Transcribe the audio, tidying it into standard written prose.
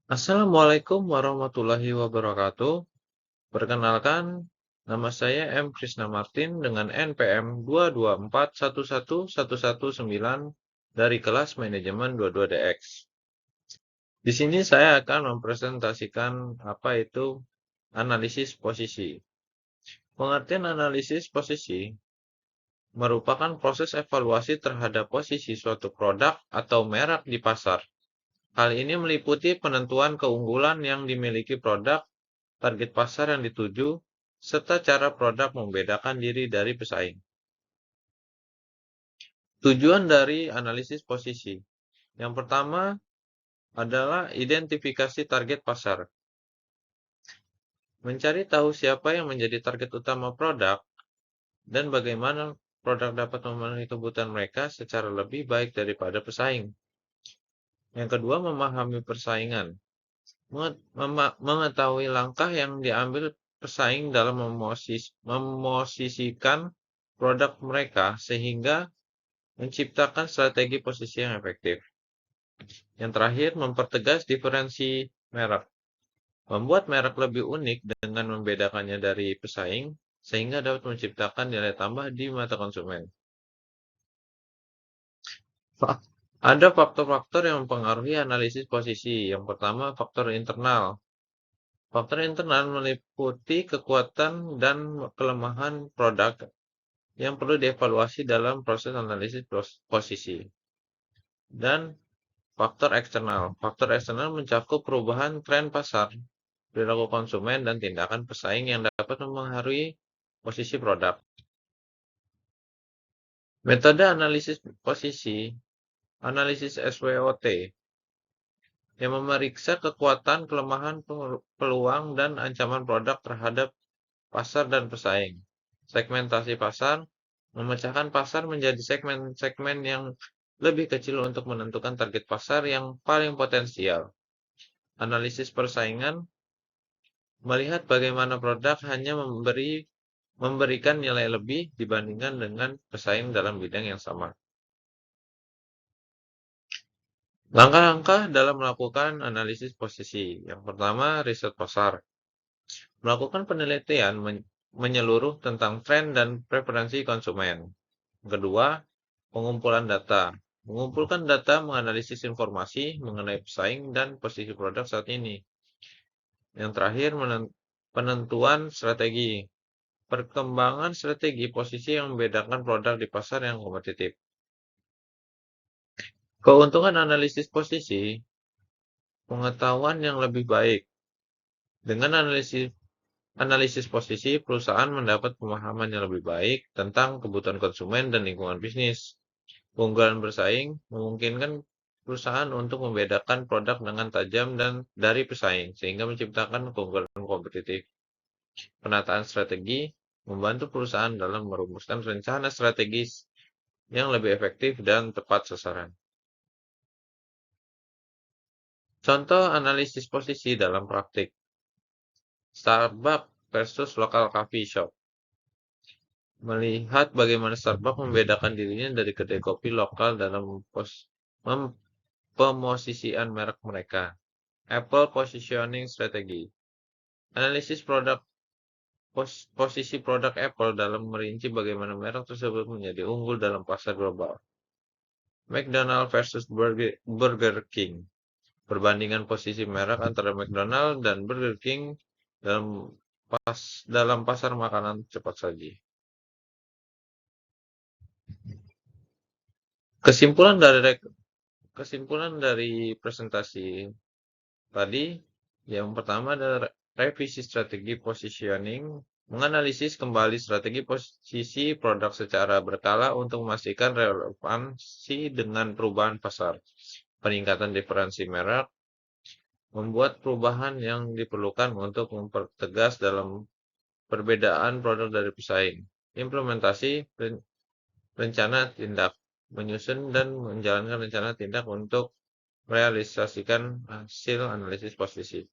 Assalamualaikum warahmatullahi wabarakatuh. Perkenalkan, nama saya M. Krisna Martin dengan NPM 2241119 dari kelas manajemen 22DX. Di sini saya akan mempresentasikan apa itu analisis posisi. Pengertian analisis posisi merupakan proses evaluasi terhadap posisi suatu produk atau merek di pasar. Hal ini meliputi penentuan keunggulan yang dimiliki produk, target pasar yang dituju, serta cara produk membedakan diri dari pesaing. Tujuan dari analisis posisi. Yang pertama adalah identifikasi target pasar. Mencari tahu siapa yang menjadi target utama produk dan bagaimana produk dapat memenuhi kebutuhan mereka secara lebih baik daripada pesaing. Yang kedua, memahami persaingan. Mengetahui langkah yang diambil pesaing dalam memosisikan produk mereka sehingga menciptakan strategi posisi yang efektif. Yang terakhir, mempertegas diferensi merek. Membuat merek lebih unik dengan membedakannya dari pesaing sehingga dapat menciptakan nilai tambah di mata konsumen. Ada faktor-faktor yang mempengaruhi analisis posisi. Yang pertama, faktor internal. Faktor internal meliputi kekuatan dan kelemahan produk yang perlu dievaluasi dalam proses analisis posisi. Dan faktor eksternal. Faktor eksternal mencakup perubahan tren pasar, perilaku konsumen, dan tindakan pesaing yang dapat mempengaruhi posisi produk. Metode analisis posisi, analisis SWOT, yang memeriksa kekuatan, kelemahan, peluang, dan ancaman produk terhadap pasar dan pesaing. Segmentasi pasar, memecahkan pasar menjadi segmen-segmen yang lebih kecil untuk menentukan target pasar yang paling potensial. Analisis persaingan, melihat bagaimana produk hanya memberikan nilai lebih dibandingkan dengan pesaing dalam bidang yang sama. Langkah-langkah dalam melakukan analisis posisi. Yang pertama, riset pasar. Melakukan penelitian menyeluruh tentang tren dan preferensi konsumen. Yang kedua, pengumpulan data. Mengumpulkan data menganalisis informasi mengenai pesaing dan posisi produk saat ini. Yang terakhir, penentuan strategi. Perkembangan strategi posisi yang membedakan produk di pasar yang kompetitif. Keuntungan analisis posisi, pengetahuan yang lebih baik. Dengan analisis posisi, perusahaan mendapat pemahaman yang lebih baik tentang kebutuhan konsumen dan lingkungan bisnis. Keunggulan bersaing memungkinkan perusahaan untuk membedakan produk dengan tajam dan dari pesaing, sehingga menciptakan keunggulan kompetitif. Penataan strategi membantu perusahaan dalam merumuskan rencana strategis yang lebih efektif dan tepat sasaran. Contoh analisis posisi dalam praktik. Starbucks versus local coffee shop. Melihat bagaimana Starbucks membedakan dirinya dari kedai kopi lokal dalam pemosisian merek mereka. Apple Positioning Strategy. Analisis posisi produk Apple dalam merinci bagaimana merek tersebut menjadi unggul dalam pasar global. McDonald versus Burger King. Perbandingan posisi merek antara McDonald dan Burger King dalam pasar makanan cepat saji. Kesimpulan dari presentasi tadi, yang pertama adalah revisi strategi positioning, menganalisis kembali strategi posisi produk secara berkala untuk memastikan relevansi dengan perubahan pasar, peningkatan diferensi merek, membuat perubahan yang diperlukan untuk mempertegas dalam perbedaan produk dari pesaing, implementasi rencana tindak, menyusun dan menjalankan rencana tindak untuk merealisasikan hasil analisis posisi.